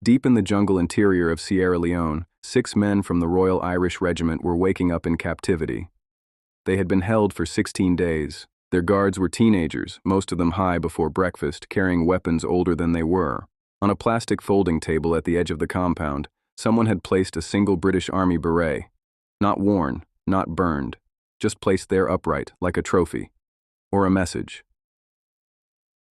Deep in the jungle interior of Sierra Leone, 6 men from the Royal Irish Regiment were waking up in captivity. They had been held for 16 days. Their guards were teenagers, most of them high before breakfast, carrying weapons older than they were. On a plastic folding table at the edge of the compound, someone had placed a single British Army beret. Not worn, not burned, just placed there upright, like a trophy. Or a message.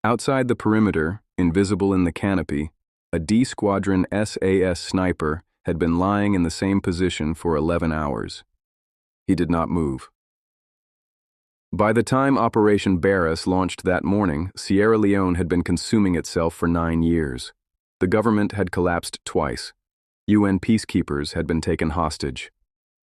Outside the perimeter, invisible in the canopy, a D Squadron SAS sniper had been lying in the same position for 11 hours. He did not move. By the time Operation Barras launched that morning, Sierra Leone had been consuming itself for 9 years. The government had collapsed twice. UN peacekeepers had been taken hostage.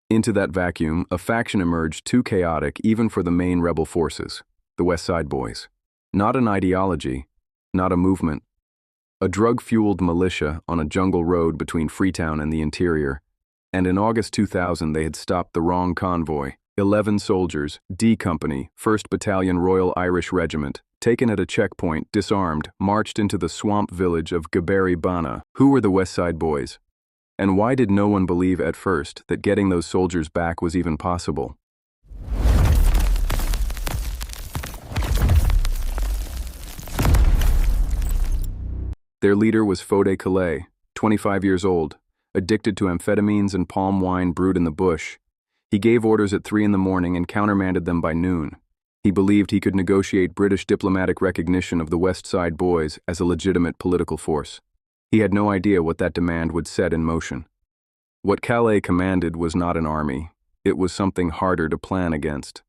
Into that vacuum, a faction emerged too chaotic even for the main rebel forces, the West Side Boys. Not an ideology, not a movement. A drug-fueled militia on a jungle road between Freetown and the interior. And in August 2000 they had stopped the wrong convoy. 11 soldiers, D Company, 1st Battalion Royal Irish Regiment, taken at a checkpoint, disarmed, marched into the swamp village of Bana. Who were the West Side Boys? And why did no one believe at first that getting those soldiers back was even possible? Their leader was Fode Calais, 25 years old, addicted to amphetamines and palm wine brewed in the bush. He gave orders at 3 in the morning and countermanded them by noon. He believed he could negotiate British diplomatic recognition of the West Side Boys as a legitimate political force. He had no idea what that demand would set in motion. What Calais commanded was not an army. It was something harder to plan against.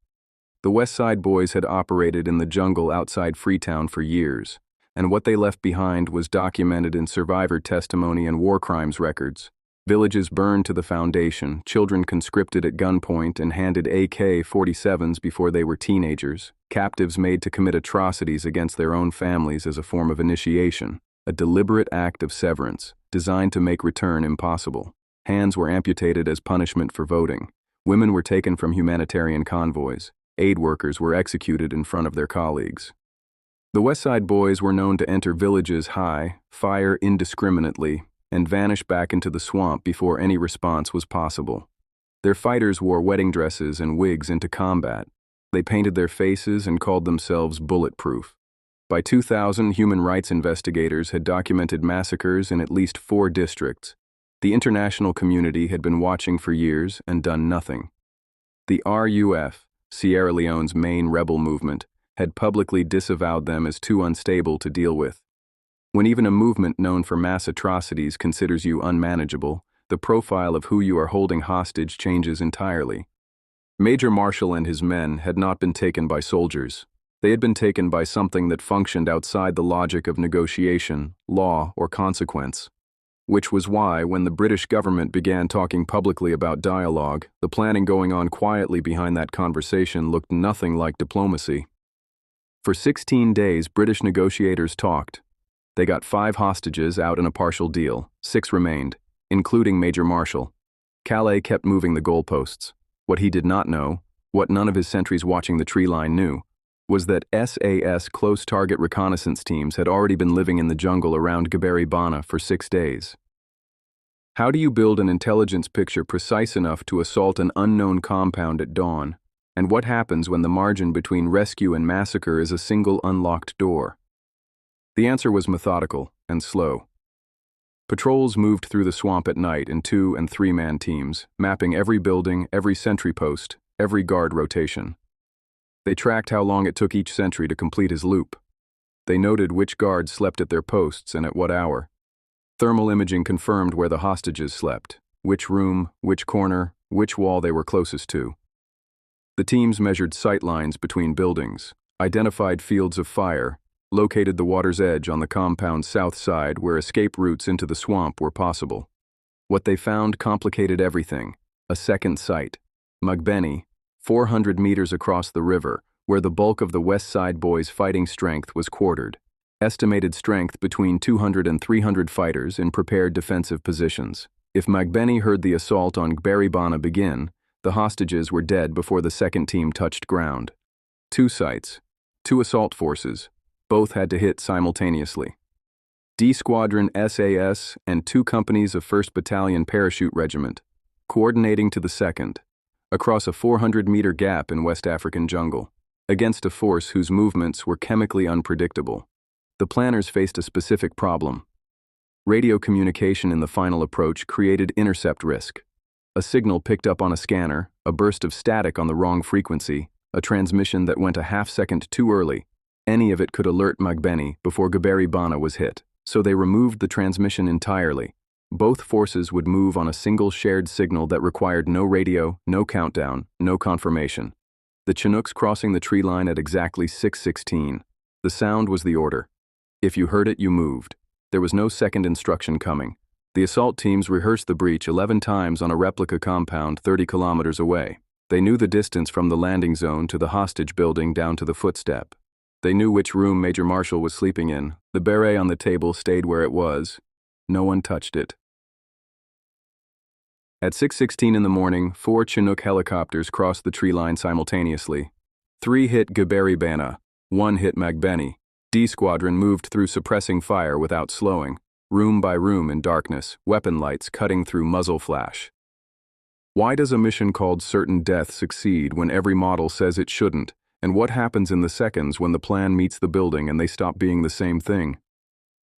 The West Side Boys had operated in the jungle outside Freetown for years, and what they left behind was documented in survivor testimony and war crimes records. Villages burned to the foundation, children conscripted at gunpoint and handed AK-47s before they were teenagers, captives made to commit atrocities against their own families as a form of initiation, a deliberate act of severance, designed to make return impossible. Hands were amputated as punishment for voting. Women were taken from humanitarian convoys. Aid workers were executed in front of their colleagues. The West Side Boys were known to enter villages high, fire indiscriminately, and vanish back into the swamp before any response was possible. Their fighters wore wedding dresses and wigs into combat. They painted their faces and called themselves bulletproof. By 2000, human rights investigators had documented massacres in at least 4 districts. The international community had been watching for years and done nothing. The RUF, Sierra Leone's main rebel movement, had publicly disavowed them as too unstable to deal with. When even a movement known for mass atrocities considers you unmanageable, the profile of who you are holding hostage changes entirely. Major Marshall and his men had not been taken by soldiers. They had been taken by something that functioned outside the logic of negotiation, law, or consequence. Which was why, when the British government began talking publicly about dialogue, the planning going on quietly behind that conversation looked nothing like diplomacy. For 16 days, British negotiators talked. They got 5 hostages out in a partial deal. 6 remained, including Major Marshall. Calais kept moving the goalposts. What he did not know, what none of his sentries watching the tree line knew, was that SAS close target reconnaissance teams had already been living in the jungle around Bana for 6 days. How do you build an intelligence picture precise enough to assault an unknown compound at dawn? And what happens when the margin between rescue and massacre is a single unlocked door? The answer was methodical and slow. Patrols moved through the swamp at night in 2- and 3-man teams, mapping every building, every sentry post, every guard rotation. They tracked how long it took each sentry to complete his loop. They noted which guards slept at their posts and at what hour. Thermal imaging confirmed where the hostages slept, which room, which corner, which wall they were closest to. The teams measured sight lines between buildings, identified fields of fire, located the water's edge on the compound's south side where escape routes into the swamp were possible. What they found complicated everything. A second site, Magbeni, 400 meters across the river, where the bulk of the West Side Boys' fighting strength was quartered. Estimated strength between 200 and 300 fighters in prepared defensive positions. If Magbeni heard the assault on Bana begin, the hostages were dead before the second team touched ground. 2 sites, 2 assault forces, both had to hit simultaneously. D Squadron SAS and 2 companies of 1st Battalion Parachute Regiment, coordinating to the 2nd, across a 400-meter gap in West African jungle, against a force whose movements were chemically unpredictable. The planners faced a specific problem. Radio communication in the final approach created intercept risk. A signal picked up on a scanner, a burst of static on the wrong frequency, a transmission that went a half-second too early. Any of it could alert Magbeni before Gaberi Bana was hit, so they removed the transmission entirely. Both forces would move on a single shared signal that required no radio, no countdown, no confirmation. The Chinooks crossing the tree line at exactly 6:16. The sound was the order. If you heard it, you moved. There was no second instruction coming. The assault teams rehearsed the breach 11 times on a replica compound 30 kilometers away. They knew the distance from the landing zone to the hostage building down to the footstep. They knew which room Major Marshall was sleeping in. The beret on the table stayed where it was. No one touched it. At 6:16 in the morning, 4 Chinook helicopters crossed the tree line simultaneously. 3 hit Gaberi Bana, 1 hit Magbeni. D Squadron moved through suppressing fire without slowing, room by room in darkness, weapon lights cutting through muzzle flash. Why does a mission called Certain Death succeed when every model says it shouldn't, and what happens in the seconds when the plan meets the building and they stop being the same thing?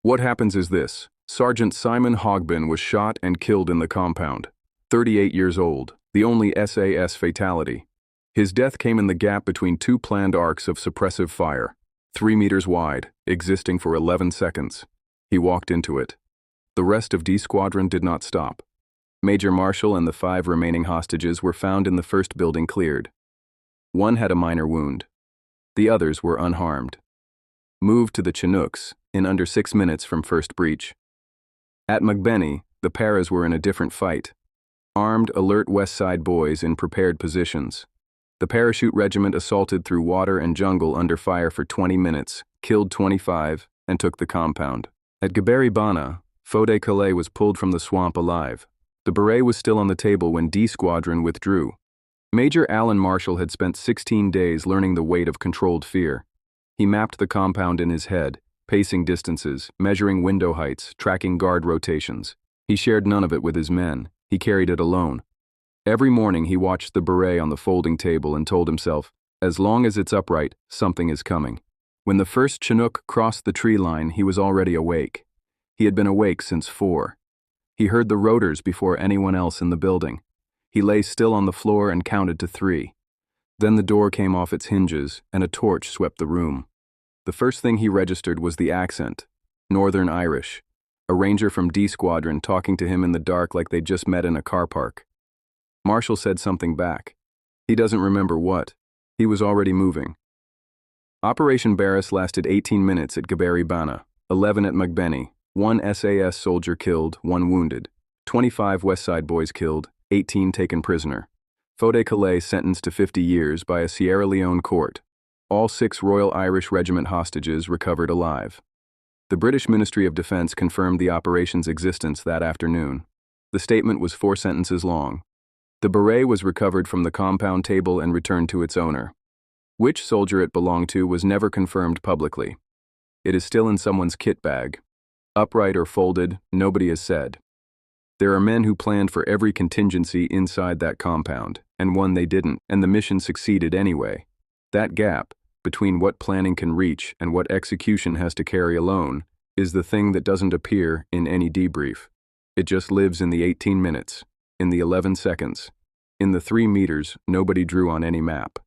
What happens is this: Sergeant Simon Hogbin was shot and killed in the compound. 38 years old, the only SAS fatality. His death came in the gap between 2 planned arcs of suppressive fire, 3 meters wide, existing for 11 seconds. He walked into it. The rest of D Squadron did not stop. Major Marshall and the 5 remaining hostages were found in the first building cleared. 1 had a minor wound. The others were unharmed. Moved to the Chinooks in under 6 minutes from first breach. At Magbeni, the paras were in a different fight. Armed, alert West Side boys in prepared positions. The parachute regiment assaulted through water and jungle under fire for 20 minutes, killed 25, and took the compound. At Gaberi Bana, Fode Calais was pulled from the swamp alive. The beret was still on the table when D Squadron withdrew. Major Alan Marshall had spent 16 days learning the weight of controlled fear. He mapped the compound in his head, pacing distances, measuring window heights, tracking guard rotations. He shared none of it with his men. He carried it alone. Every morning he watched the beret on the folding table and told himself, as long as it's upright, something is coming. When the first Chinook crossed the tree line, he was already awake. He had been awake since 4. He heard the rotors before anyone else in the building. He lay still on the floor and counted to 3. Then the door came off its hinges and a torch swept the room. The first thing he registered was the accent, Northern Irish. A ranger from D Squadron talking to him in the dark like they'd just met in a car park. Marshall said something back. He doesn't remember what. He was already moving. Operation Barras lasted 18 minutes at Gaberi Bana, 11 at Magbeni, 1 SAS soldier killed, 1 wounded, 25 West Side boys killed, 18 taken prisoner. Fode Calais sentenced to 50 years by a Sierra Leone court. All 6 Royal Irish Regiment hostages recovered alive. The British Ministry of Defence confirmed the operation's existence that afternoon. The statement was 4 sentences long. The beret was recovered from the compound table and returned to its owner. Which soldier it belonged to was never confirmed publicly. It is still in someone's kit bag. Upright or folded, nobody has said. There are men who planned for every contingency inside that compound, and one they didn't, and the mission succeeded anyway. That gap, between what planning can reach and what execution has to carry alone, is the thing that doesn't appear in any debrief. It just lives in the 18 minutes, in the 11 seconds, in the 3 meters nobody drew on any map.